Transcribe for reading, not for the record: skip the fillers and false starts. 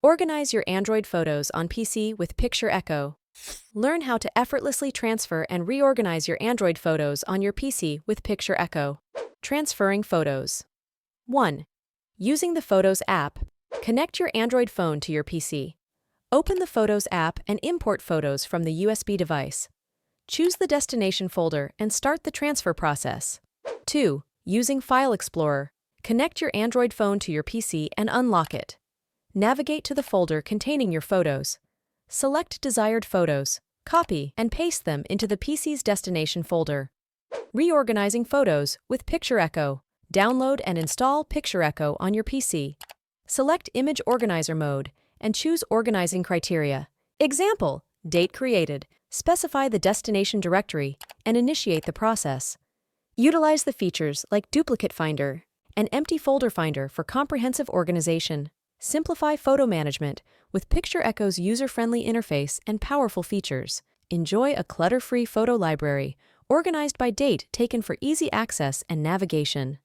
Organize your Android photos on PC with PictureEcho. Learn how to effortlessly transfer and reorganize your Android photos on your PC with PictureEcho. Transferring photos. 1. Using the Photos app, connect your Android phone to your PC. Open the Photos app and import photos from the USB device. Choose the destination folder and start the transfer process. 2. Using File Explorer, connect your Android phone to your PC and unlock it. Navigate to the folder containing your photos. Select desired photos, copy, and paste them into the PC's destination folder. Reorganizing photos with PictureEcho. Download and install PictureEcho on your PC. Select Image Organizer mode and choose Organizing criteria. Example: date created. Specify the destination directory and initiate the process. Utilize the features like Duplicate Finder and Empty Folder Finder for comprehensive organization. Simplify photo management with PictureEcho's user-friendly interface and powerful features. Enjoy a clutter-free photo library, organized by date taken for easy access and navigation.